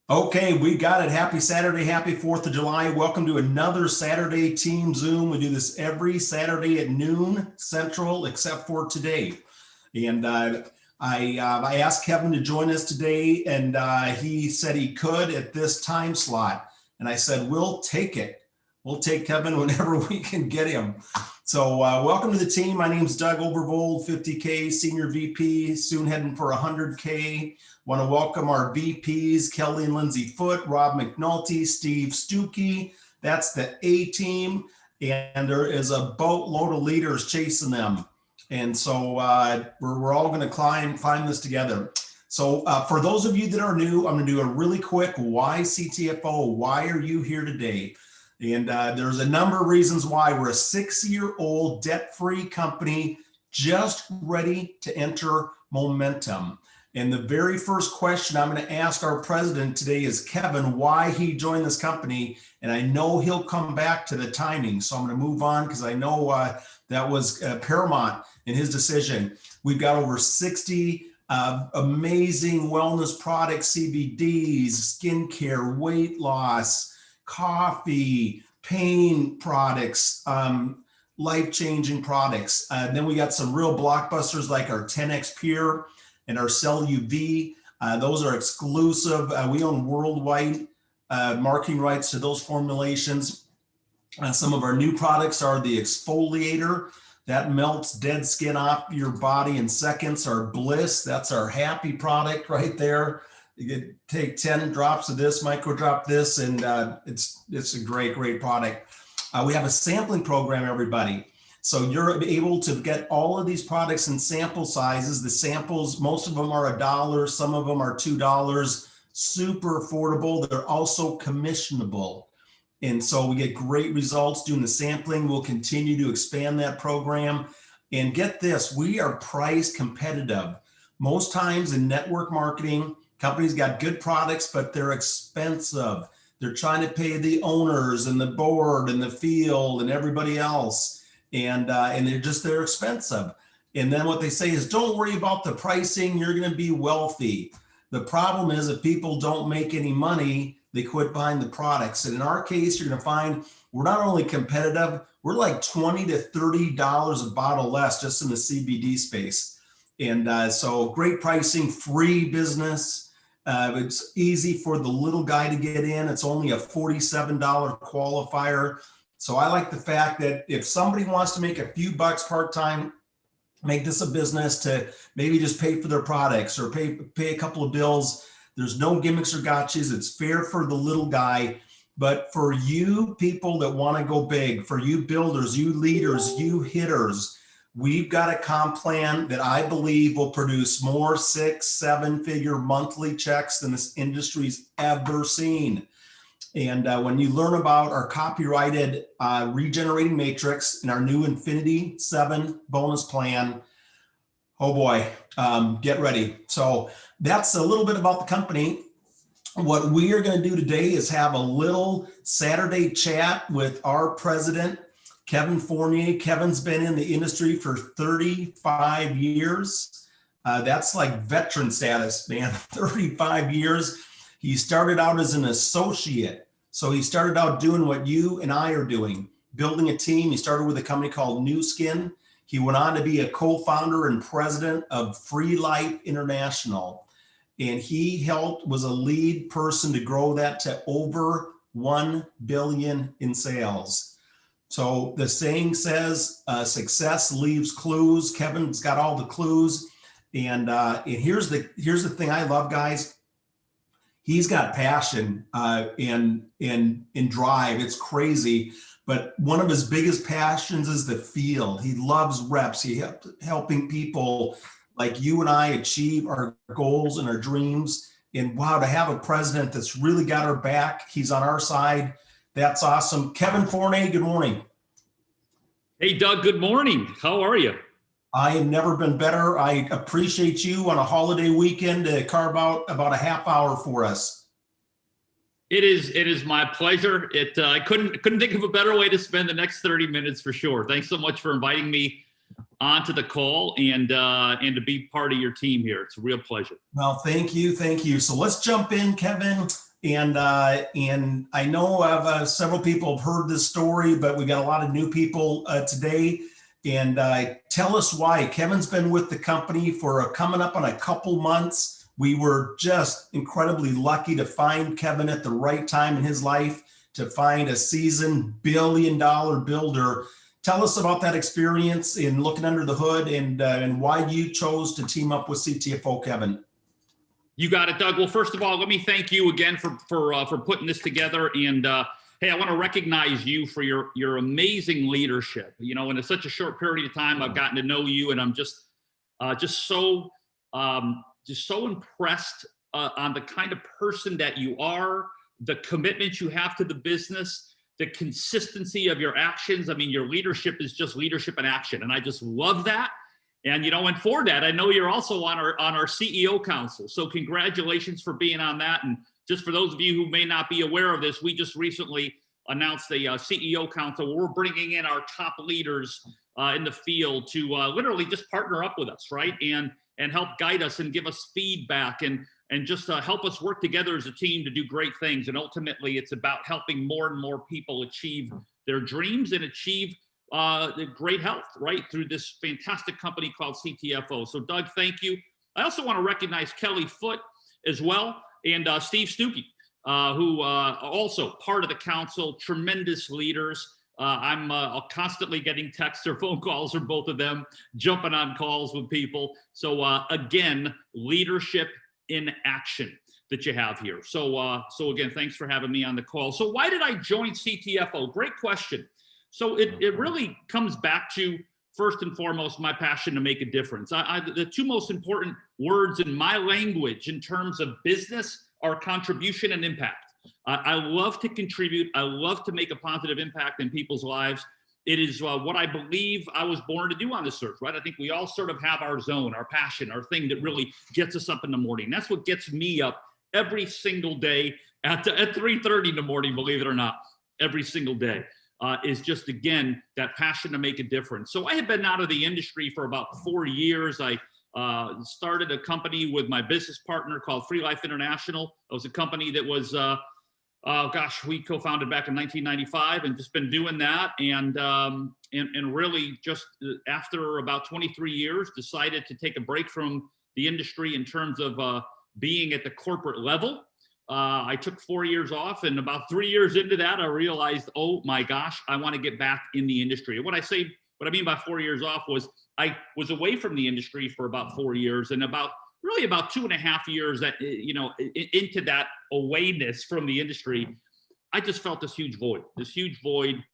Okay, we got it. Happy Saturday, happy 4th of July. Welcome to another Saturday Team Zoom. We do this every Saturday at noon Central, except for today. And I asked Kevin to join us today, and he said he could at this time slot. And I said, we'll take it. We'll take Kevin whenever we can get him. So welcome to the team. My name's Doug Overvold, 50K Senior VP, soon heading for 100K. Want to welcome our VPs, Kelly and Lindsay Foote, Rob McNulty, Steve Stuckey. That's the A team. And there is a boatload of leaders chasing them. And so we're all going to climb this together. So for those of you that are new, I'm going to do a really quick why CTFO. Why are you here today? And there's a number of reasons why. We're a 6-year-old debt-free company just ready to enter momentum. And the very first question I'm going to ask our president today is Kevin, why he joined this company. And I know he'll come back to the timing. So I'm going to move on because I know that was paramount in his decision. We've got over 60 amazing wellness products, CBDs, skincare, weight loss, coffee, pain products, life-changing products. Then we got some real blockbusters like our 10X Pure and our Cell UV. Those are exclusive. We own worldwide marketing rights to those formulations. Some of our new products are the exfoliator that melts dead skin off your body in seconds. Our Bliss, that's our happy product right there. You can take 10 drops of this, micro drop this, and it's a great product. We have a sampling program, everybody. So you're able to get all of these products in sample sizes. The samples, most of them are $1, some of them are $2, super affordable. They're also commissionable. And so we get great results doing the sampling. We'll continue to expand that program. And get this, we are price competitive. Most times in network marketing, companies got good products, but they're expensive. They're trying to pay the owners and the board and the field and everybody else. And they're expensive. And then what they say is, don't worry about the pricing, you're going to be wealthy. The problem is if people don't make any money, they quit buying the products. And in our case, you're going to find we're not only competitive, we're like $20 to $30 a bottle less just in the CBD space. And so great pricing, free business. It's easy for the little guy to get in. It's only a $47 qualifier. So I like the fact that if somebody wants to make a few bucks part-time, make this a business to maybe just pay for their products or pay a couple of bills. There's no gimmicks or gotchas. It's fair for the little guy. But for you people that want to go big, for you builders, you leaders, you hitters, we've got a comp plan that I believe will produce more 6-7 figure monthly checks than this industry's ever seen. And when you learn about our copyrighted regenerating matrix and our new Infinity 7 bonus plan, oh boy, get ready. So that's a little bit about the company. What we are going to do today is have a little Saturday chat with our president, Kevin Fournier. Kevin's been in the industry for 35 years. That's like veteran status, man, 35 years. He started out as an associate. So he started out doing what you and I are doing, building a team. He started with a company called New Skin. He went on to be a co-founder and president of Free Life International. And he was a lead person to grow that to over 1 billion in sales. So the saying says, success leaves clues. Kevin's got all the clues. And here's the thing I love, guys. He's got passion and drive. It's crazy. But one of his biggest passions is the field. He loves reps. He helping people like you and I achieve our goals and our dreams. And wow, to have a president that's really got our back. He's on our side. That's awesome. Kevin Fournier, good morning. Hey, Doug, good morning. How are you? I have never been better. I appreciate you on a holiday weekend to carve out about a half hour for us. It is my pleasure. I couldn't think of a better way to spend the next 30 minutes for sure. Thanks so much for inviting me onto the call and to be part of your team here. It's a real pleasure. Well, thank you. So let's jump in, Kevin. And I know several people have heard this story, but we got a lot of new people today. And tell us why. Kevin's been with the company for coming up on a couple months. We were just incredibly lucky to find Kevin at the right time in his life, to find a seasoned billion-dollar builder. Tell us about that experience in looking under the hood, and why you chose to team up with CTFO, Kevin. You got it, Doug. Well, first of all, let me thank you again for putting this together. And hey, I want to recognize you for your amazing leadership. You know, in such a short period of time, I've gotten to know you, and I'm just so impressed on the kind of person that you are, the commitment you have to the business, the consistency of your actions. I mean, your leadership is just leadership in action, and I just love that. And, you know, and for that, I know you're also on our CEO council. So congratulations for being on that. And just for those of you who may not be aware of this, we just recently announced a CEO council where we're bringing in our top leaders in the field to literally just partner up with us, right? And help guide us and give us feedback and just help us work together as a team to do great things. And ultimately, it's about helping more and more people achieve their dreams and achieve the great health, right, through this fantastic company called CTFO. So, Doug, thank you. I also want to recognize Kelly Foote as well, and Steve Stuckey, who are also part of the council, tremendous leaders. I'm constantly getting texts or phone calls from both of them, jumping on calls with people. So, again, leadership in action that you have here. So, so again, thanks for having me on the call. So why did I join CTFO? Great question. So it really comes back to, first and foremost, my passion to make a difference. The two most important words in my language in terms of business are contribution and impact. I love to contribute. I love to make a positive impact in people's lives. It is what I believe I was born to do on this earth, right? I think we all sort of have our zone, our passion, our thing that really gets us up in the morning. That's what gets me up every single day at 3:30 in the morning, believe it or not, every single day. Is just, again, that passion to make a difference. So I had been out of the industry for about 4 years. I started a company with my business partner called Free Life International. It was a company that was, we co-founded back in 1995 and just been doing that. And really just after about 23 years, decided to take a break from the industry in terms of being at the corporate level. I took 4 years off, and about 3 years into that, I realized, oh my gosh, I want to get back in the industry. And what I mean by 4 years off was I was away from the industry for about 4 years, and about 2.5 years that, you know, into that awayness from the industry, I just felt this huge void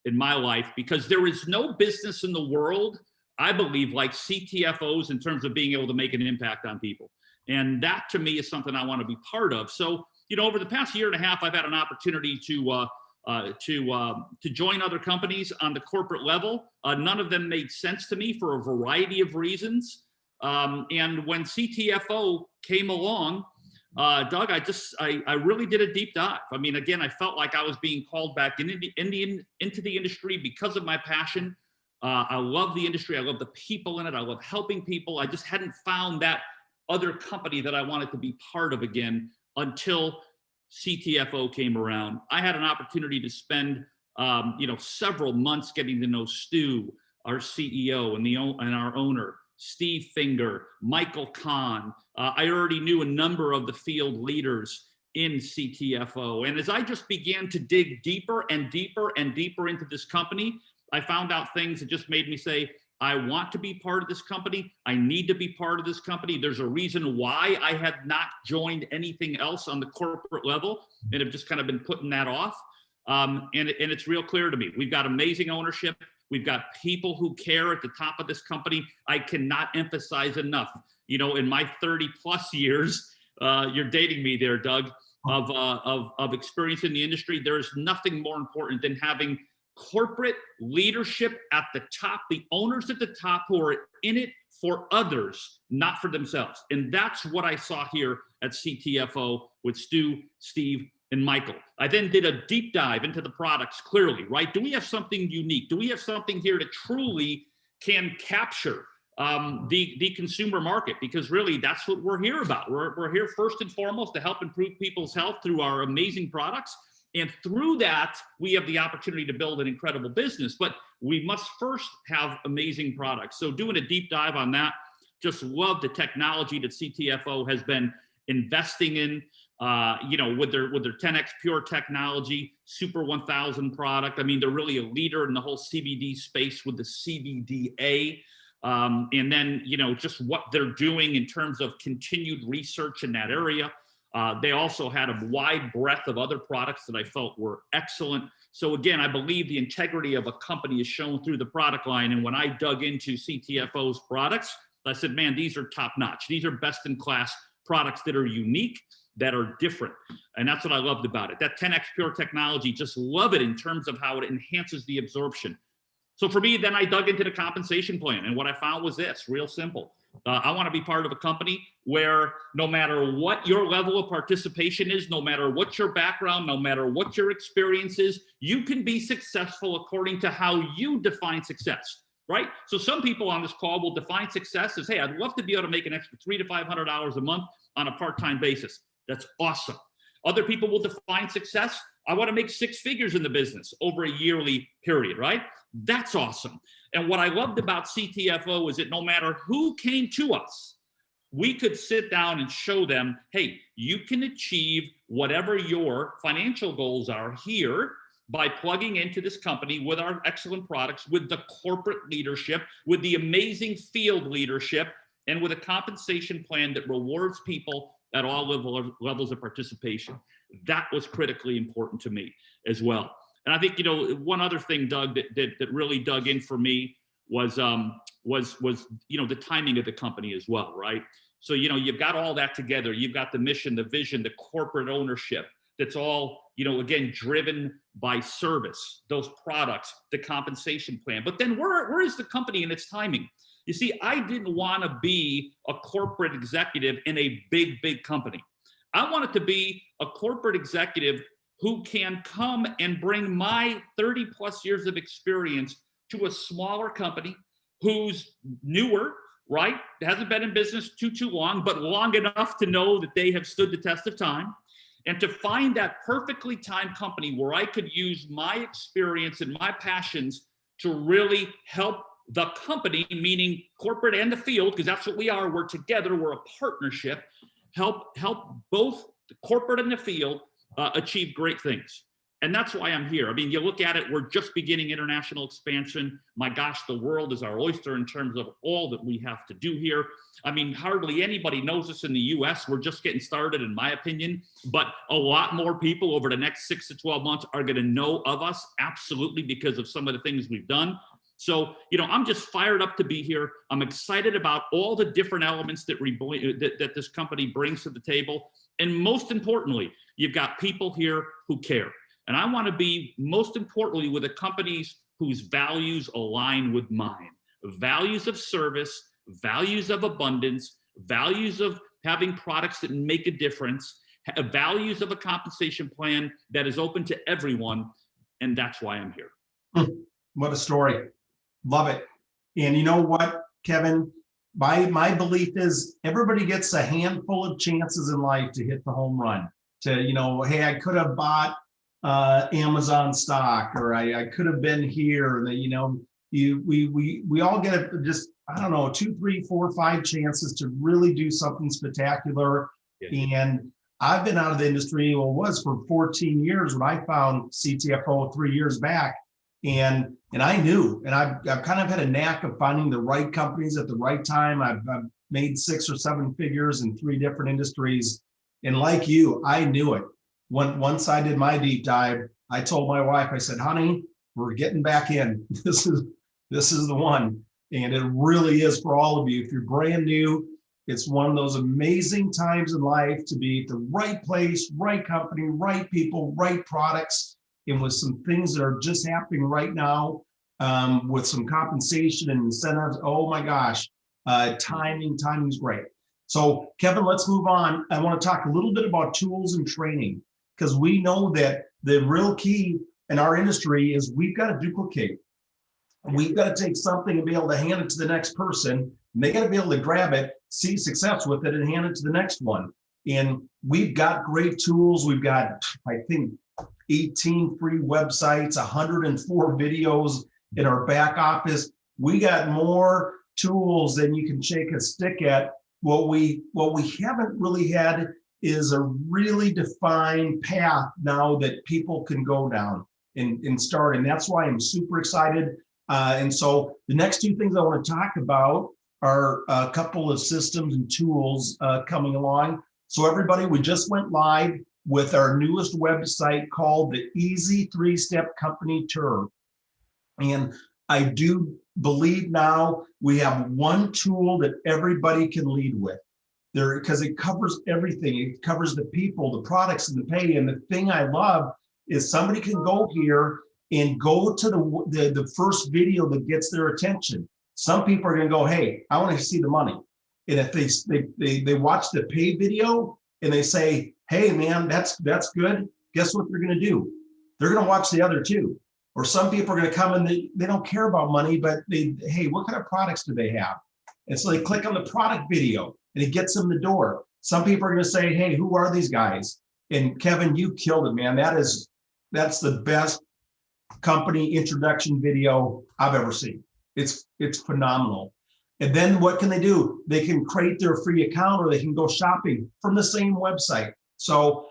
in my life, because there is no business in the world, I believe, like CTFOs in terms of being able to make an impact on people. And that, to me, is something I want to be part of. So, you know, over the past year and a half, I've had an opportunity to join other companies on the corporate level. None of them made sense to me for a variety of reasons. And when CTFO came along, Doug, I really did a deep dive. I mean, again, I felt like I was being called back into the industry because of my passion. I love the industry. I love the people in it. I love helping people. I just hadn't found that other company that I wanted to be part of again until CTFO came around. I had an opportunity to spend, several months getting to know Stu, our CEO, and our owner, Steve Finger, Michael Kahn. I already knew a number of the field leaders in CTFO. And as I just began to dig deeper and deeper and deeper into this company, I found out things that just made me say, I want to be part of this company. I need to be part of this company. There's a reason why I had not joined anything else on the corporate level and have just kind of been putting that off. And it's real clear to me. We've got amazing ownership. We've got people who care at the top of this company. I cannot emphasize enough, you know, in my 30 plus years, you're dating me there, Doug, of experience in the industry. There's nothing more important than having corporate leadership at the top, the owners at the top who are in it for others, not for themselves. And that's what I saw here at CTFO with Stu, Steve, and Michael. I then did a deep dive into the products clearly, right? Do we have something unique? Do we have something here that truly can capture the consumer market, because really that's what we're here about. We're here first and foremost to help improve people's health through our amazing products. And through that, we have the opportunity to build an incredible business, but we must first have amazing products. So doing a deep dive on that, just love the technology that CTFO has been investing in, with their 10X Pure technology, Super 1000 product. I mean, they're really a leader in the whole CBD space with the CBDA. And then, just what they're doing in terms of continued research in that area. They also had a wide breadth of other products that I felt were excellent. So again, I believe the integrity of a company is shown through the product line. And when I dug into CTFO's products, I said, man, these are top notch. These are best in class products that are unique, that are different. And that's what I loved about it. That 10X Pure technology, just love it in terms of how it enhances the absorption. So for me, then I dug into the compensation plan. And what I found was this, real simple. I want to be part of a company where no matter what your level of participation is, no matter what your background, no matter what your experience is, you can be successful according to how you define success, right? So some people on this call will define success as, hey, I'd love to be able to make an extra $300 to $500 a month on a part-time basis. That's awesome. Other people will define success. I want to make 6 figures in the business over a yearly period, right? That's awesome. And what I loved about CTFO is that no matter who came to us, we could sit down and show them, hey, you can achieve whatever your financial goals are here by plugging into this company with our excellent products, with the corporate leadership, with the amazing field leadership, and with a compensation plan that rewards people at all levels of participation. That was critically important to me as well. And I think, one other thing, Doug, that really dug in for me was the timing of the company as well, right? So, you've got all that together. You've got the mission, the vision, the corporate ownership. That's all, again, driven by service, those products, the compensation plan. But then where is the company in its timing? You see, I didn't want to be a corporate executive in a big company. I wanted to be a corporate executive who can come and bring my 30 plus years of experience to a smaller company who's newer, right? Hasn't been in business too long, but long enough to know that they have stood the test of time. And to find that perfectly timed company where I could use my experience and my passions to really help the company, meaning corporate and the field, because that's what we are. We're together. We're a partnership. Help both the corporate and the field achieve great things. And that's why I'm here. I mean, you look at it, we're just beginning international expansion. My gosh, the world is our oyster in terms of all that we have to do here. I mean, hardly anybody knows us in the US. We're just getting started, in my opinion. But a lot more people over the next 6 to 12 months are going to know of us, absolutely, because of some of the things we've done. So, I'm just fired up to be here. I'm excited about all the different elements that this company brings to the table. And most importantly, you've got people here who care. And I want to be, most importantly, with the companies whose values align with mine. Values of service, values of abundance, values of having products that make a difference, values of a compensation plan that is open to everyone. And that's why I'm here. What a story. Love it. And you know what, Kevin? My belief is everybody gets a handful of chances in life to hit the home run. Hey, I could have bought Amazon stock, or I could have been here. We all get just, I don't know, 2, 3, 4, 5 chances to really do something spectacular. Yeah. And I've been out of the industry, was for 14 years when I found CTFO 3 years back. And I knew, and I've kind of had a knack of finding the right companies at the right time. I've made 6 or 7 figures in 3 different industries. And like you, I knew it. Once I did my deep dive, I told my wife, I said, honey, we're getting back in. This is the one. And it really is for all of you. If you're brand new, it's one of those amazing times in life to be at the right place, right company, right people, right products. And with some things that are just happening right now, with some compensation and incentives, oh my gosh, timing's great. So Kevin, let's move on. I want to talk a little bit about tools and training, because we know that the real key in our industry is we've got to duplicate. We've got to take something and be able to hand it to the next person, And they got to be able to grab it, see success with it, and hand it to the next one. And we've got great tools. We've got, I think, 18 free websites, 104 videos in our back office. We got more tools than you can shake a stick at. What we haven't really had is a really defined path now that people can go down and start. And that's why I'm super excited. And so the next two things I want to talk about are a couple of systems and tools coming along. So everybody, we just went live with our newest website called the Easy 3-Step Company Tour. And I do believe now we have one tool that everybody can lead with there, because it covers everything. It covers the people, the products, and the pay. And the thing I love is somebody can go here and go to the first video that gets their attention. Some people are going to go, hey, I want to see the money. And if they watch the pay video and they say, hey man, that's good, guess what they're going to do? They're going to watch the other two. Or some people are going to come and they don't care about money, but hey, what kind of products do they have? And so they click on the product video and it gets them the door. Some people are going to say, hey, who are these guys? And Kevin, you killed it, man. That's the best company introduction video I've ever seen. It's phenomenal. And then what can they do? They can create their free account, or they can go shopping from the same website. So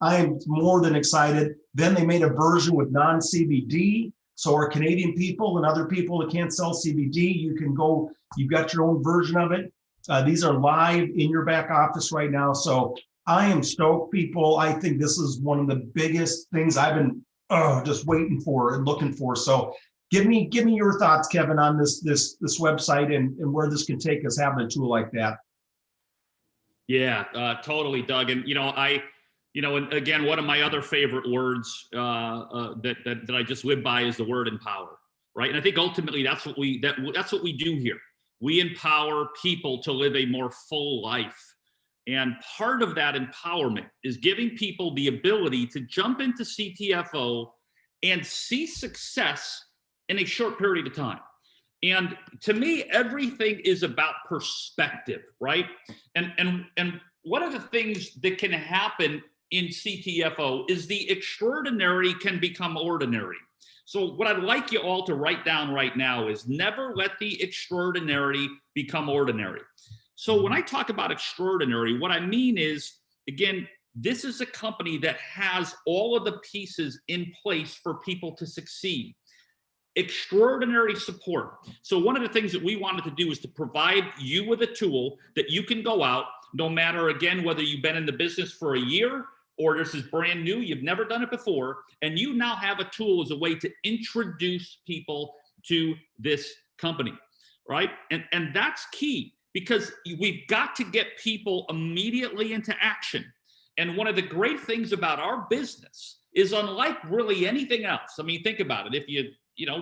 I'm more than excited. Then they made a version with non-CBD. So our Canadian people and other people that can't sell CBD, you can go, you've got your own version of it. These are live in your back office right now. So I am stoked, people. I think this is one of the biggest things I've been just waiting for and looking for. So give me your thoughts, Kevin, on this website and where this can take us having a tool like that. Yeah, totally, Doug. And and again, one of my other favorite words that I just live by is the word empower, right? And I think ultimately that's what we do here. We empower people to live a more full life. And part of that empowerment is giving people the ability to jump into CTFO and see success in a short period of time. And to me, everything is about perspective, right? And one of the things that can happen in CTFO is the extraordinary can become ordinary. So what I'd like you all to write down right now is never let the extraordinary become ordinary. So when I talk about extraordinary, what I mean is, again, this is a company that has all of the pieces in place for people to succeed. Extraordinary support. So one of the things that we wanted to do is to provide you with a tool that you can go out, no matter, again, whether you've been in the business for a year or this is brand new, you've never done it before, and you now have a tool as a way to introduce people to this company, right? And that's key, because we've got to get people immediately into action. And one of the great things about our business is, unlike really anything else, I mean, think about it. If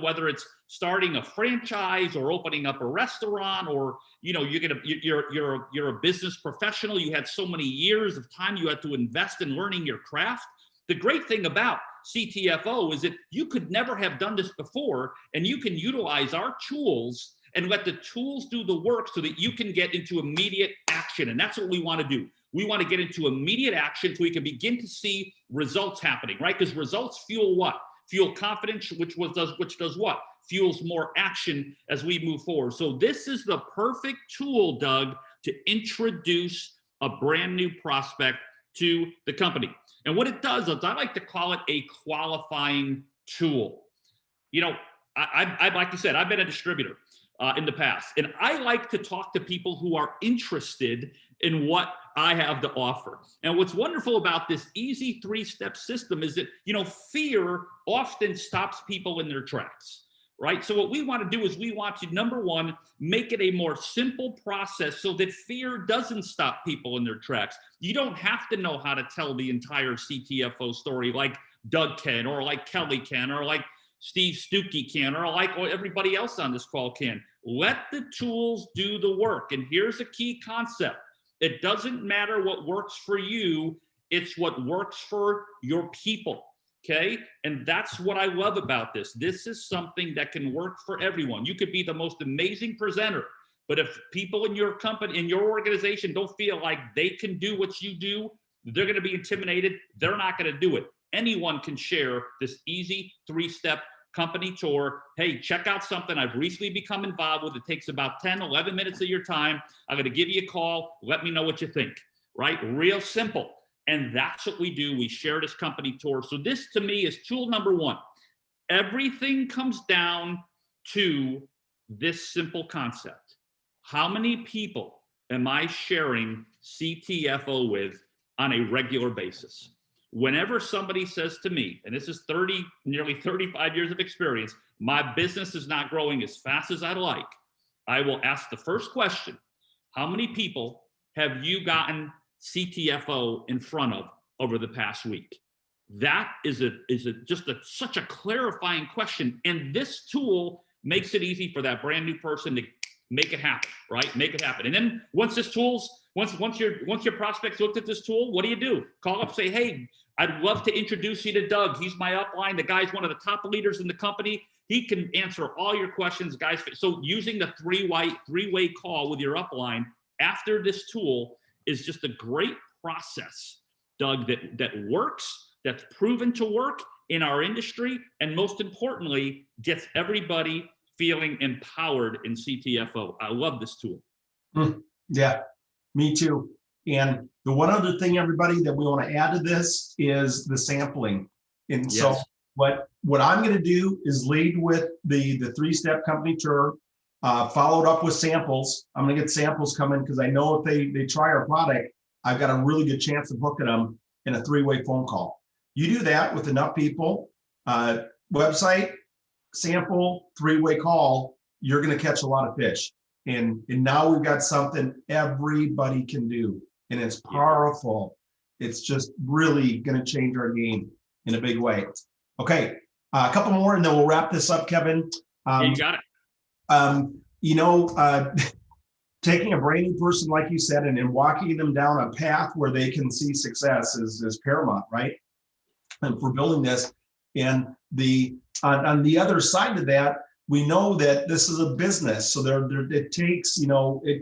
whether it's starting a franchise or opening up a restaurant, or, you're a business professional, you had so many years of time you had to invest in learning your craft. The great thing about CTFO is that you could never have done this before, and you can utilize our tools and let the tools do the work so that you can get into immediate action. And that's what we want to do. We want to get into immediate action so we can begin to see results happening, right? Because results fuel what? Fuel confidence, which does what? Fuels more action as we move forward. So this is the perfect tool, Doug, to introduce a brand new prospect to the company. And what it does is, I like to call it a qualifying tool. Like you said, I've been a distributor in the past, and I like to talk to people who are interested in what I have to offer. And what's wonderful about this easy 3-step system is that, fear often stops people in their tracks, right? So what we want to do is we want to, number one, make it a more simple process so that fear doesn't stop people in their tracks. You don't have to know how to tell the entire CTFO story like Doug can, or like Kelly can, or like Steve Stuckey can, or like everybody else on this call can. Let the tools do the work. And here's a key concept. It doesn't matter what works for you, it's what works for your people, okay? And that's what I love about this. This is something that can work for everyone. You could be the most amazing presenter, But if people in your company, in your organization don't feel like they can do what you do, they're going to be intimidated. They're not going to do it. Anyone can share this easy 3-step company tour. Hey, check out something I've recently become involved with. It takes about 10, 11 minutes of your time. I'm going to give you a call. Let me know what you think, right? Real simple. And that's what we do. We share this company tour. So this to me is tool number 1. Everything comes down to this simple concept. How many people am I sharing CTFO with on a regular basis? Whenever somebody says to me, and this is nearly 35 years of experience, my business is not growing as fast as I'd like, I will ask the first question: how many people have you gotten CTFO in front of over the past week? That is such a clarifying question. And this tool makes it easy for that brand new person to make it happen, right? Make it happen. And then once your prospects looked at this tool, what do? Call up, say, hey, I'd love to introduce you to Doug. He's my upline. The guy's one of the top leaders in the company. He can answer all your questions, guys. So using the three-way call with your upline after this tool is just a great process, Doug, that works, that's proven to work in our industry, and most importantly, gets everybody feeling empowered in CTFO. I love this tool. Yeah, me too. And the one other thing, everybody, that we want to add to this is the sampling. And so what I'm going to do is lead with the 3-step company tour, followed up with samples. I'm going to get samples coming because I know if they try our product, I've got a really good chance of hooking them in a 3-way phone call. You do that with enough people, website, sample, 3-way call, you're going to catch a lot of fish. And now we've got something everybody can do, and it's powerful. It's just really going to change our game in a big way. Okay, a couple more, and then we'll wrap this up, Kevin. You got it. Taking a brand new person, like you said, and walking them down a path where they can see success is paramount, right? And for building this, and on the other side of that, we know that this is a business, so it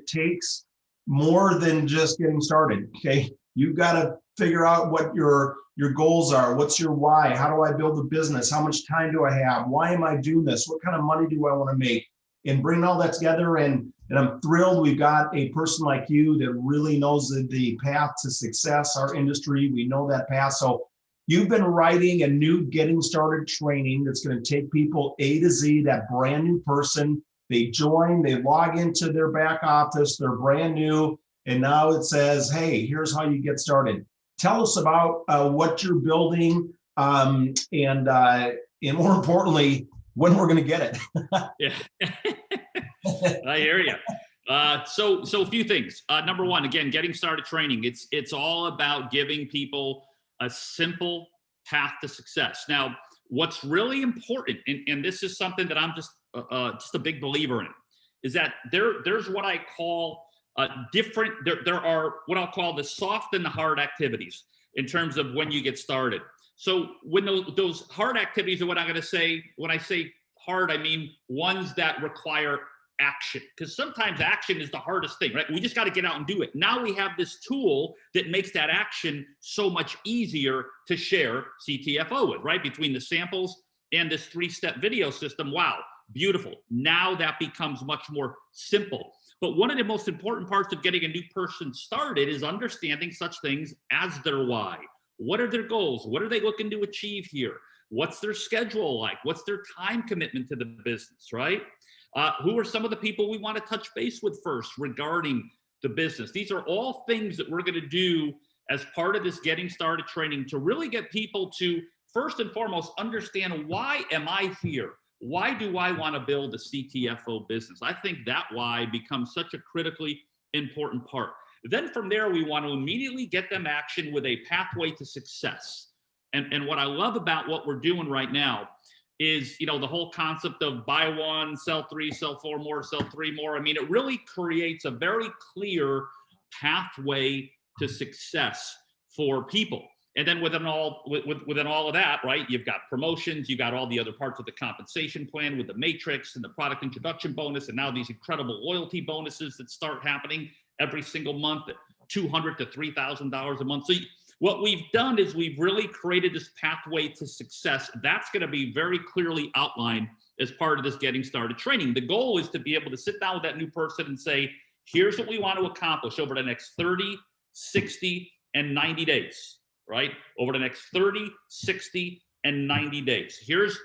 takes more than just getting started. Okay, you've got to figure out what your goals are. What's your why? How do I build a business? How much time do I have? Why am I doing this? What kind of money do I want to make? And bring all that together. And I'm thrilled we've got a person like you that really knows the path to success. Our industry, we know that path. So you've been writing a new getting started training that's going to take people A to Z, that brand new person. They join, they log into their back office, they're brand new, and now it says, hey, here's how you get started. Tell us about what you're building, and more importantly, when we're going to get it. Yeah, I hear you. So a few things. Number one, again, getting started training. It's all about giving people a simple path to success. Now, what's really important, and this is something that I'm just a big believer in, is that there's what I call there are what I'll call the soft and the hard activities in terms of when you get started. So when those hard activities are what I'm going to say, when I say hard, I mean ones that require action, because sometimes action is the hardest thing, right? We just got to get out and do it. Now we have this tool that makes that action so much easier to share CTFO with, right? Between the samples and this 3-step video system. Wow, beautiful. Now that becomes much more simple. But one of the most important parts of getting a new person started is understanding such things as their why. What are their goals? What are they looking to achieve here? What's their schedule like? What's their time commitment to the business, right? Who are some of the people we want to touch base with first regarding the business? These are all things that we're going to do as part of this getting started training to really get people to, first and foremost, understand, why am I here? Why do I want to build a CTFO business? I think that why becomes such a critically important part. Then from there, we want to immediately get them action with a pathway to success. And what I love about what we're doing right now is, the whole concept of buy one, sell three, sell four more, sell three more. I mean, it really creates a very clear pathway to success for people. And then within all of that, right, you've got promotions, you got all the other parts of the compensation plan with the matrix and the product introduction bonus, and now these incredible loyalty bonuses that start happening every single month at $200 to $3,000 a month. So what we've done is we've really created this pathway to success. That's going to be very clearly outlined as part of this getting started training. The goal is to be able to sit down with that new person and say, here's what we want to accomplish over the next 30, 60, and 90 days. Right? Over the next 30, 60, and 90 days. Here's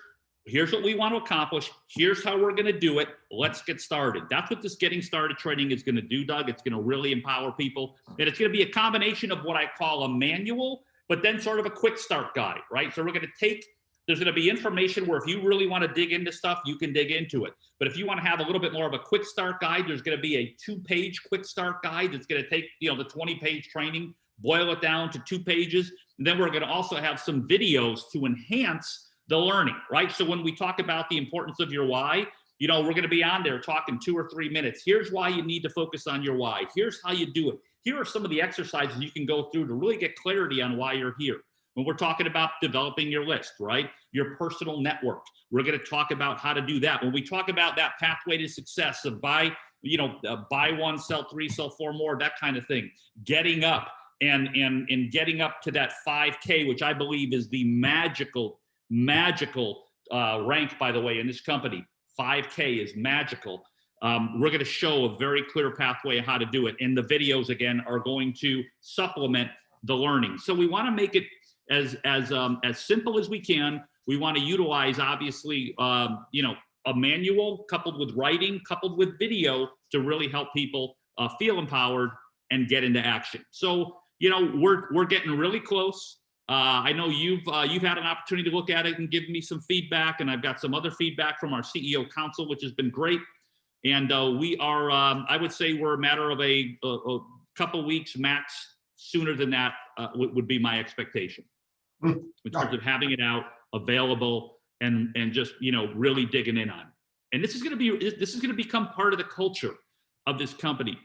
what we want to accomplish. Here's how we're going to do it. Let's get started. That's what this getting started training is going to do, Doug. It's going to really empower people. And it's going to be a combination of what I call a manual, but then sort of a quick start guide, right? So we're going to there's going to be information where if you really want to dig into stuff, you can dig into it. But if you want to have a little bit more of a quick start guide, there's going to be a 2-page quick start guide that's going to take, the 20-page training, boil it down to 2 pages. And then we're going to also have some videos to enhance the learning, right? So when we talk about the importance of your why, we're going to be on there talking 2 or 3 minutes. Here's why you need to focus on your why. Here's how you do it. Here are some of the exercises you can go through to really get clarity on why you're here. When we're talking about developing your list, right? Your personal network, we're going to talk about how to do that. When we talk about that pathway to success of buy 1, sell 3, sell 4 more, that kind of thing, getting up, and getting up to that 5K, which I believe is the magical rank, by the way, in this company. 5K is magical. We're going to show a very clear pathway of how to do it. And the videos, again, are going to supplement the learning. So we want to make it as simple as we can. We want to utilize, obviously, a manual coupled with writing, coupled with video to really help people feel empowered and get into action. So, we're getting really close. I know you've had an opportunity to look at it and give me some feedback, and I've got some other feedback from our CEO Council, which has been great. And we are, I would say, we're a matter of a couple weeks max. Sooner than that would be my expectation in terms of having it out, available, and just really digging in on it. And this is going to become part of the culture of this company.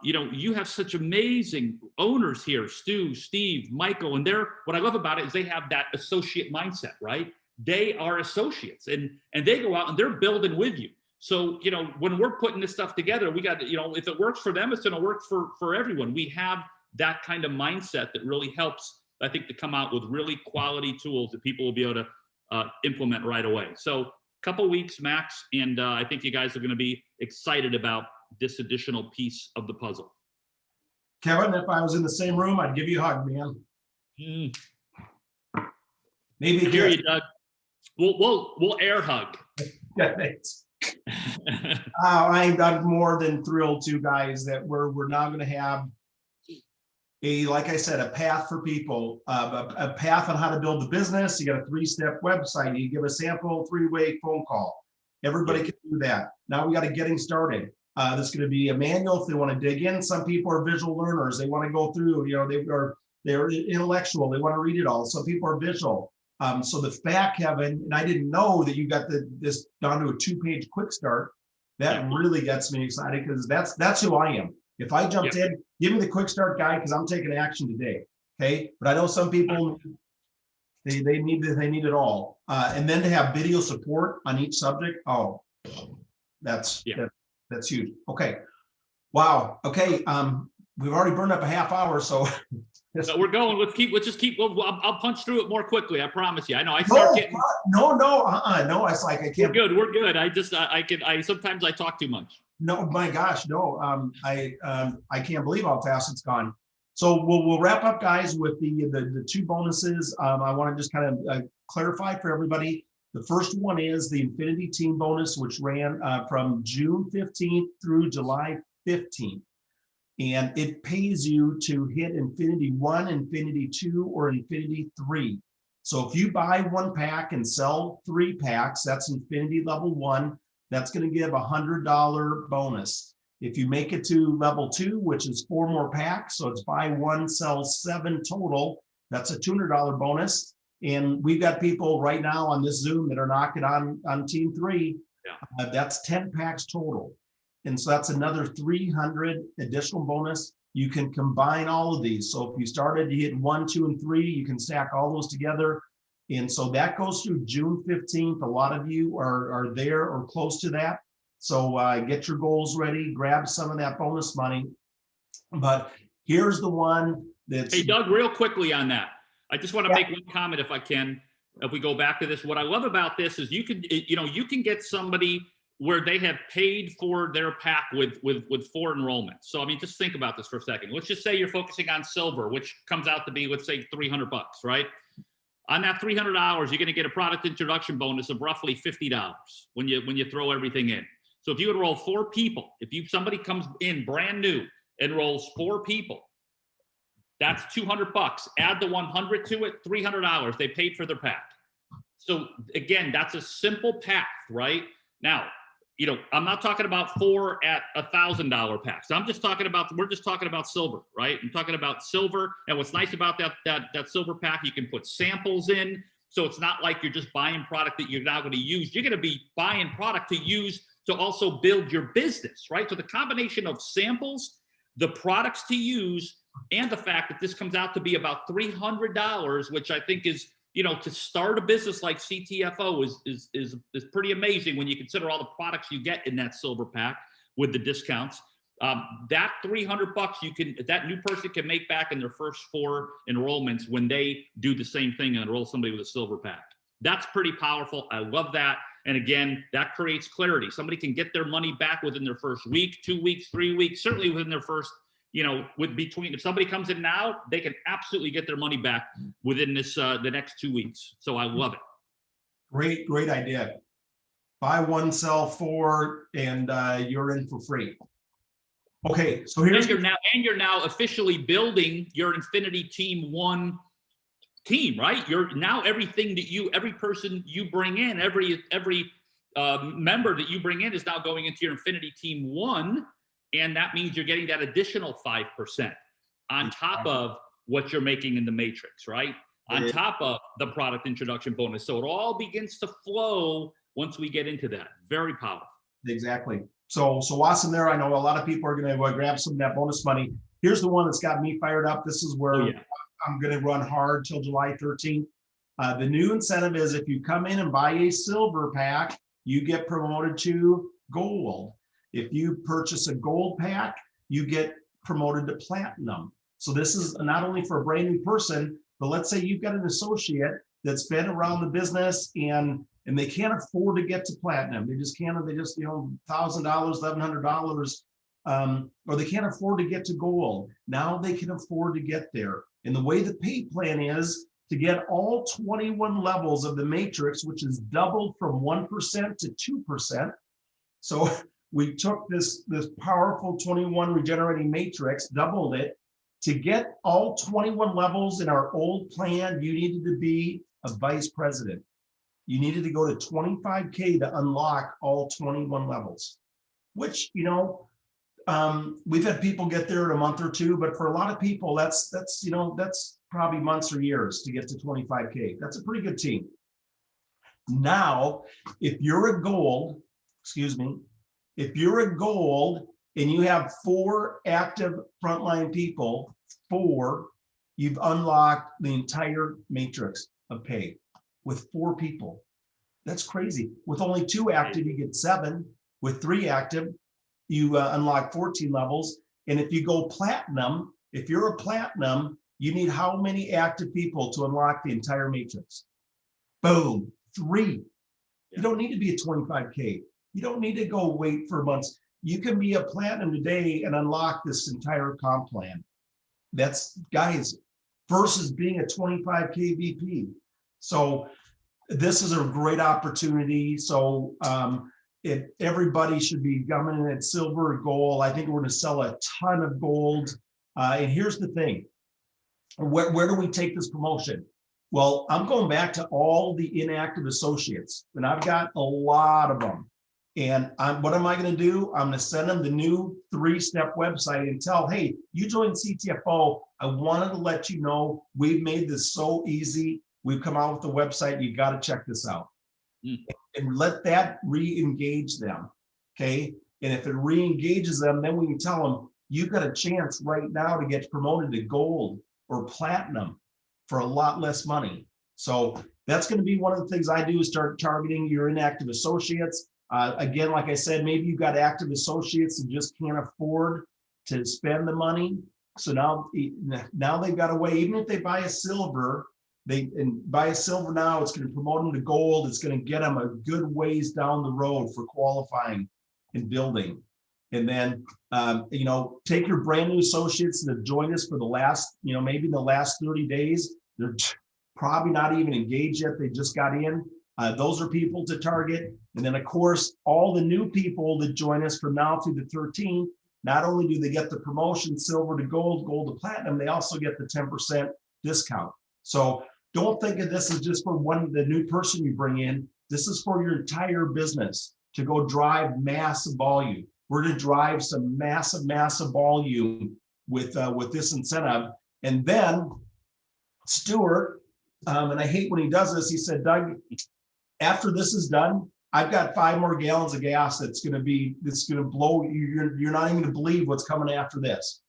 You have such amazing owners here, Stu, Steve, Michael, and what I love about it is they have that associate mindset, right? They are associates and they go out and they're building with you. So, when we're putting this stuff together, we got, if it works for them, it's going to work for everyone. We have that kind of mindset that really helps, I think, to come out with really quality tools that people will be able to implement right away. So a couple weeks max. And I think you guys are going to be excited about this additional piece of the puzzle. Kevin, if I was in the same room, I'd give you a hug, man. Maybe I hear you, Doug. We'll air hug. Yeah, thanks. I'm more than thrilled to, guys, that we're now going to have like I said, a path for people, a path on how to build the business. You got a 3-step website. You give a sample 3-way phone call. Everybody can do that. Now we got to getting started. There's going to be a manual if they want to dig in. Some people are visual learners. They want to go through, they're intellectual. They want to read it all. Some people are visual. So the fact, Kevin, and I didn't know that you got this down to a 2-page quick start. That really gets me excited because that's who I am. If I jumped in, give me the quick start guide because I'm taking action today. Okay, but I know some people they need it all, and then to have video support on each subject. Oh, that's huge. Okay, wow. Okay, we've already burned up a half hour, so. So we're going. Let's just keep. I'll punch through it more quickly. I promise you. I know. I start getting. No. It's like I can't. We're good. I sometimes I talk too much. No, my gosh, no. I can't believe how fast it's gone. So we'll wrap up, guys, with the 2 bonuses. I want to just kind of clarify for everybody. The first one is the Infinity Team bonus, which ran from June 15th through July 15th. And it pays you to hit Infinity 1, Infinity 2, or Infinity 3. So if you buy 1 pack and sell 3 packs, that's Infinity level 1. That's going to give $100 bonus. If you make it to level 2, which is 4 more packs, so it's buy 1, sell 7 total, that's a $200 bonus. And we've got people right now on this Zoom that are knocking on Team 3. That's 10 packs total. And so that's another 300 additional bonus. you can combine all of these. So if you started, you hit 1, 2, and 3, you can stack all those together. And so that goes through June 15th. A lot of you are there or close to that. So get your goals ready, grab some of that bonus money. But here's the one that's— Hey, Doug, real quickly on that. I just want to make one comment if I can. If we go back to this, what I love about this is you can get somebody where they have paid for their pack with 4 enrollments. So I mean, just think about this for a second. Let's just say you're focusing on silver, which comes out to be, let's say, $300, right? On that $300, you're going to get a product introduction bonus of roughly $50 when you throw everything in. So if you enroll 4 people, somebody comes in brand new, enrolls 4 people, that's $200. Add the 100 to it, $300. They paid for their pack. So again, that's a simple path, right? Now, I'm not talking about 4 at $1,000 packs. We're just talking about silver, right? I'm talking about silver. And what's nice about that silver pack, you can put samples in. So it's not like you're just buying product that you're not going to use. You're going to be buying product to use to also build your business, right? So the combination of samples, the products to use, and the fact that this comes out to be about $300, which I think is, to start a business like CTFO is pretty amazing when you consider all the products you get in that silver pack with the discounts. That $300 that new person can make back in their first 4 enrollments when they do the same thing and enroll somebody with a silver pack. That's pretty powerful. I love that. And again, that creates clarity. Somebody can get their money back within their first week, 2 weeks, 3 weeks, certainly within their first, if somebody comes in now, they can absolutely get their money back within the next 2 weeks. So I love it. Great idea. Buy 1, sell 4, and you're in for free. Okay, so here's you're now officially building your Infinity Team 1 team, right? You're now every person you bring in, every member that you bring in is now going into your Infinity Team 1, and that means you're getting that additional 5% on top of what you're making in the matrix, right? On top of the product introduction bonus. So it all begins to flow once we get into that. Very powerful. Exactly. So awesome there. I know a lot of people are going to go grab some of that bonus money. Here's the one that's got me fired up. This is where I'm going to run hard till July 13th. The new incentive is if you come in and buy a silver pack, you get promoted to gold. If you purchase a gold pack, you get promoted to platinum. So this is not only for a brand new person, but let's say you've got an associate that's been around the business and they can't afford to get to platinum. They just $1,000, $1,100, or they can't afford to get to gold. Now they can afford to get there. And the way the pay plan is to get all 21 levels of the matrix, which is doubled from 1% to 2%. So we took this powerful 21 regenerating matrix, doubled it. To get all 21 levels in our old plan, you needed to be a vice president. You needed to go to 25K to unlock all 21 levels, which, we've had people get there in a month or 2, but for a lot of people, that's probably months or years to get to 25K. That's a pretty good team. Now, if you're a gold and you have 4 active frontline people, you've unlocked the entire matrix of pay with 4 people. That's crazy. With only 2 active, you get 7. With 3 active, you unlock 14 levels. And if you go platinum, if you're a platinum, you need how many active people to unlock the entire matrix? Boom, 3. You don't need to be at 25K. You don't need to go wait for months. You can be a platinum today and unlock this entire comp plan. That's, guys, versus being a 25K VP. So this is a great opportunity. So everybody should be coming in at silver or gold. I think we're going to sell a ton of gold. And here's the thing. Where do we take this promotion? Well, I'm going back to all the inactive associates, and I've got a lot of them. And what am I going to do? I'm going to send them the new 3-step website and tell, hey, you joined CTFO. I wanted to let you know we've made this so easy. We've come out with the website. You got to check this out. And let that re-engage them. Okay. And if it re-engages them, then we can tell them, you've got a chance right now to get promoted to gold or platinum for a lot less money. So that's going to be one of the things I do, is start targeting your inactive associates. Again, like I said, maybe you've got active associates who just can't afford to spend the money. So now they've got a way, even if they buy a silver, buy a silver now, it's going to promote them to gold. It's going to get them a good ways down the road for qualifying and building. And then, take your brand new associates that have joined us for the last, maybe the last 30 days. They're probably not even engaged yet. They just got in. Those are people to target. And then, of course, all the new people that join us from now through the 13th, not only do they get the promotion, silver to gold, gold to platinum, they also get the 10% discount. So don't think of this as just for the new person you bring in. This is for your entire business to go drive massive volume. We're going to drive some massive volume with this incentive. And then Stuart, and I hate when he does this, he said, Doug, after this is done, I've got 5 more gallons of gas that's going to blow. You're not even going to believe what's coming after this.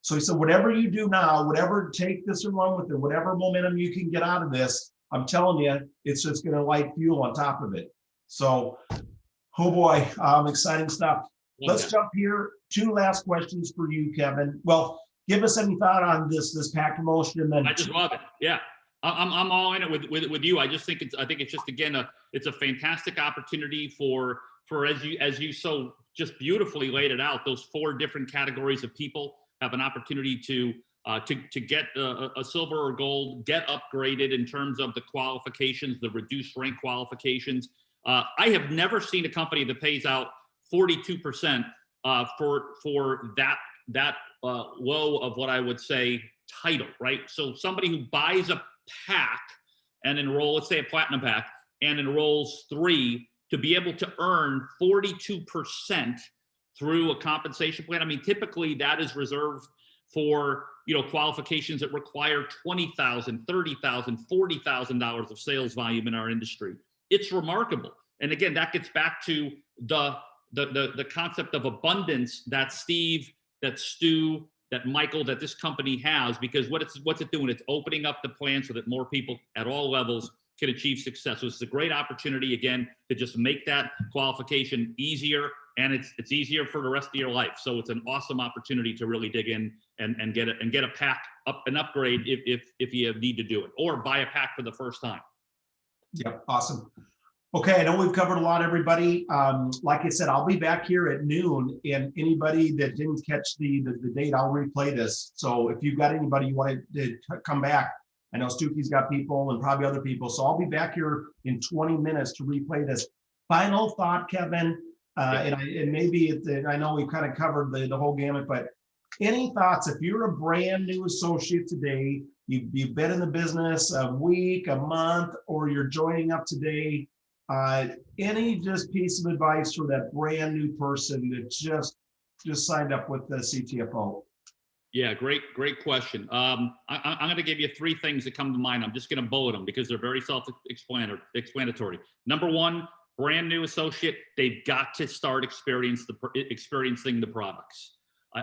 So he said, whatever you do now, take this and run with it, whatever momentum you can get out of this, I'm telling you, it's just going to light fuel on top of it. So, oh boy, exciting stuff. Let's jump here. 2 last questions for you, Kevin. Well, give us any thought on this pack promotion, and then I just love it. Yeah, I'm all in it with you. I think it's just, again, it's a fantastic opportunity for as you so just beautifully laid it out. Those 4 different categories of people have an opportunity to get a silver or gold, get upgraded in terms of the qualifications, the reduced rank qualifications. I have never seen a company that pays out 42% for that low of what I would say title, right? So somebody who buys a pack and let's say a platinum pack, and enrolls 3, to be able to earn 42% through a compensation plan. I mean, typically that is reserved for, qualifications that require $20,000, $30,000, $40,000 of sales volume in our industry. It's remarkable. And again, that gets back to the concept of abundance that Steve, that Stu, that Michael, that this company has, because what's it doing? It's opening up the plan so that more people at all levels can achieve success. So it's a great opportunity, again, to just make that qualification easier, and it's easier for the rest of your life. So it's an awesome opportunity to really dig in and get a pack an upgrade if you need to do it, or buy a pack for the first time. Yep, awesome. Okay, I know we've covered a lot, everybody. Like I said, I'll be back here at noon, and anybody that didn't catch the date, I'll replay this. So if you've got anybody you want to come back, I know Stuki's got people and probably other people. So I'll be back here in 20 minutes to replay this. Final thought, Kevin, and maybe I know we've kind of covered the whole gamut, but any thoughts? If you're a brand new associate today, you've been in the business a week, a month, or you're joining up today, any just piece of advice for that brand new person that just signed up with the CTFO? Yeah, great question. I'm going to give you 3 things that come to mind. I'm just going to bullet them because they're very self-explanatory. Number 1, brand new associate, they've got to start experiencing the products.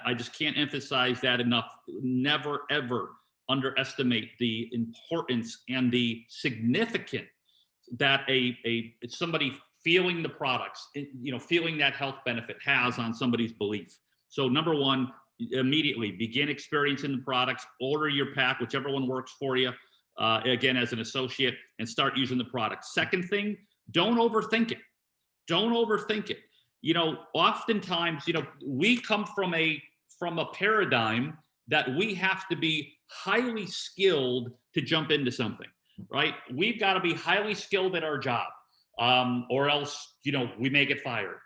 I just can't emphasize that enough. Never, ever underestimate the importance and the significance that somebody feeling the products, feeling that health benefit has on somebody's belief. So number 1, immediately begin experiencing the products, order your pack, whichever one works for you, again, as an associate, and start using the product. Second thing, don't overthink it. Don't overthink it. Oftentimes, we come from a paradigm that we have to be highly skilled to jump into something, right? We've got to be highly skilled at our job, or else, we may get fired.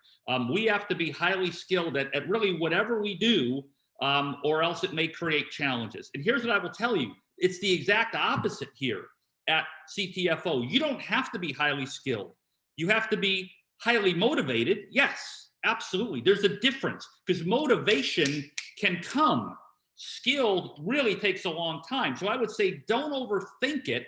We have to be highly skilled at really whatever we do, or else it may create challenges. And here's what I will tell you. It's the exact opposite here at CTFO. You don't have to be highly skilled. You have to be highly motivated. Yes, absolutely. There's a difference, because motivation can come. Skilled really takes a long time. So I would say don't overthink it.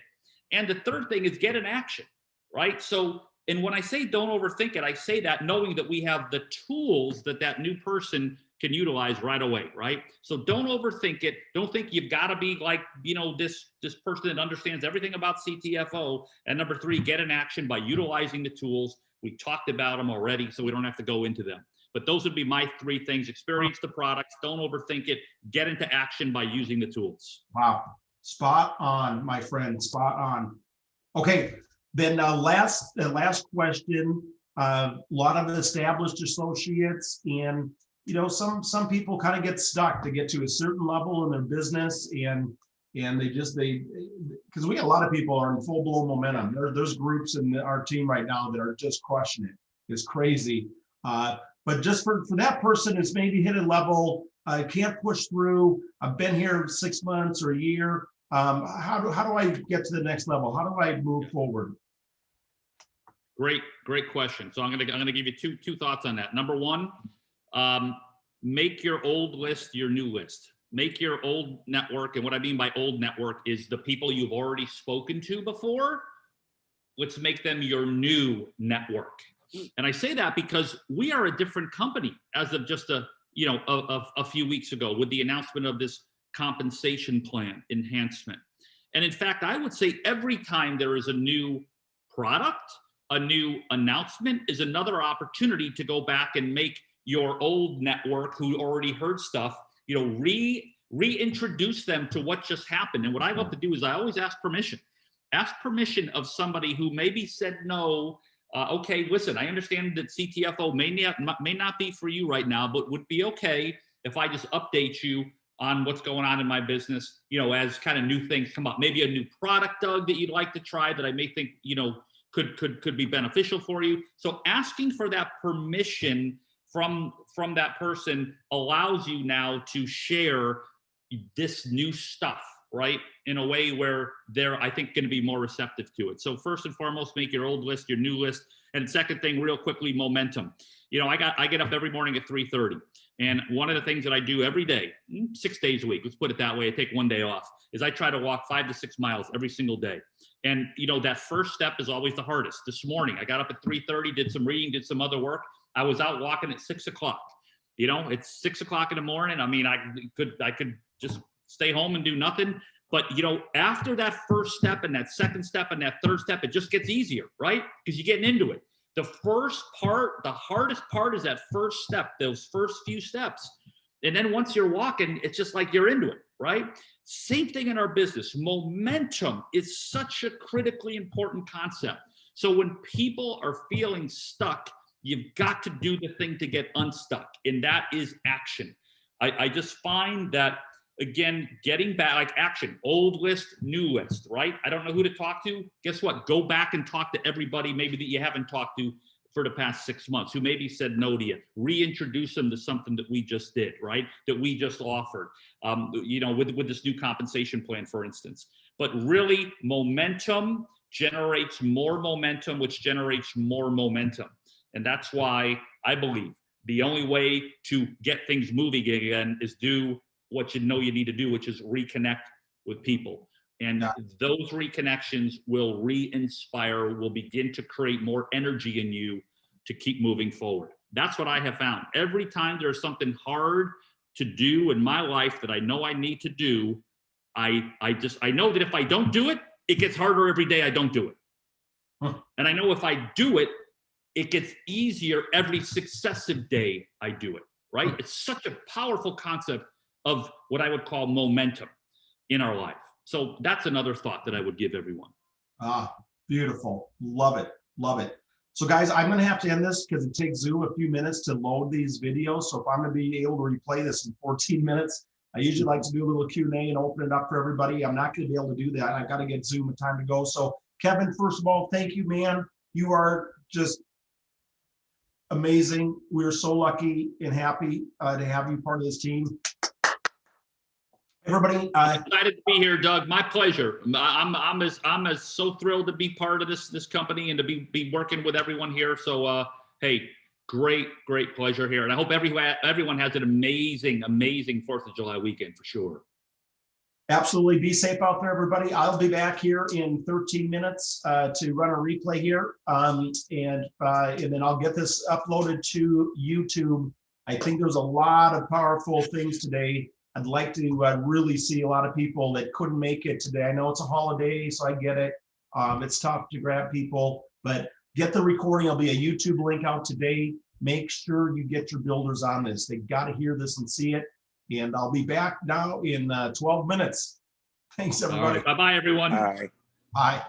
And the third thing is get in action, right? So, and when I say don't overthink it, I say that knowing that we have the tools that new person can utilize right away, right? So don't overthink it. Don't think you've got to be like, this person that understands everything about CTFO. And number 3, get in action by utilizing the tools. We talked about them already, so we don't have to go into them. But those would be my 3 things. Experience the products, don't overthink it, get into action by using the tools. Wow, spot on, my friend, spot on. Okay, then last question. A lot of the established associates, and some people kind of get stuck to get to a certain level in their business, and they because we got a lot of people are in full-blown momentum. There's groups in our team right now that are just crushing it. It's crazy. But just for that person who's maybe hit a level, can't push through, I've been here 6 months or a year, how do I get to the next level? How do I move forward? Great question. So I'm gonna give you two thoughts on that. Number 1, make your old list your new list. Make your old network, and what I mean by old network is the people you've already spoken to before. Let's make them your new network. And I say that because we are a different company as of just a few weeks ago with the announcement of this compensation plan enhancement. And in fact, I would say every time there is a new product, a new announcement is another opportunity to go back and make your old network who already heard stuff, reintroduce them to what just happened. And what I love to do is I always ask permission. Ask permission of somebody who maybe said no. Okay, listen, I understand that CTFO may not be for you right now, but would be okay if I just update you on what's going on in my business, as kind of new things come up. Maybe a new product, Doug, that you'd like to try that I may think, could be beneficial for you. So asking for that permission from that person allows you now to share this new stuff, right? In a way where they're, I think, going to be more receptive to it. So first and foremost, make your old list your new list. And second thing, real quickly, momentum. I get up every morning at 3:30. And one of the things that I do every day, 6 days a week, let's put it that way, I take one day off, is I try to walk 5 to 6 miles every single day. And that first step is always the hardest. This morning, I got up at 3:30, did some reading, did some other work. I was out walking at 6 o'clock. It's 6 o'clock in the morning. I mean, I could just stay home and do nothing. But, after that first step and that second step and that third step, it just gets easier, right? Because you're getting into it. The first part, the hardest part is that first step, those first few steps. And then once you're walking, it's just like you're into it, right? Same thing in our business. Momentum is such a critically important concept. So when people are feeling stuck, you've got to do the thing to get unstuck, and that is action. I just find that, again, getting back, like action, old list, new list, right? I don't know who to talk to. Guess what? Go back and talk to everybody maybe that you haven't talked to for the past 6 months, who maybe said no to you. Reintroduce them to something that we just did, right? That we just offered, with this new compensation plan, for instance. But really, momentum generates more momentum, which generates more momentum. And that's why I believe the only way to get things moving again is do what you need to do, which is reconnect with people. And those reconnections will re-inspire, will begin to create more energy in you to keep moving forward. That's what I have found. Every time there's something hard to do in my life that I know I need to do, I know that if I don't do it, it gets harder every day I don't do it. And I know if I do it, it gets easier every successive day I do it, right? It's such a powerful concept of what I would call momentum in our life. So that's another thought that I would give everyone. Beautiful. Love it. Love it. So guys, I'm going to have to end this because it takes Zoom a few minutes to load these videos. So if I'm going to be able to replay this in 14 minutes, I usually like to do a little Q&A and open it up for everybody. I'm not going to be able to do that. I've got to get Zoom a time to go. So Kevin, first of all, thank you, man. You are just amazing. We're so lucky and happy to have you part of this team. Everybody, excited to be here, Doug. My pleasure. I'm as so thrilled to be part of this company and to be working with everyone here. So hey, great pleasure here, and I hope everyone has an amazing 4th of July weekend for sure. Absolutely. Be safe out there, everybody. I'll be back here in 13 minutes to run a replay here, and then I'll get this uploaded to YouTube I think there's a lot of powerful things today. I'd like to really see a lot of people that couldn't make it today. I know it's a holiday, so I get it. It's tough to grab people, but get the recording. There'll be a YouTube link out today. Make sure you get your builders on this. They got to hear this and see it. And I'll be back now in 12 minutes. Thanks, everybody. Bye-bye, everyone. Bye. Bye.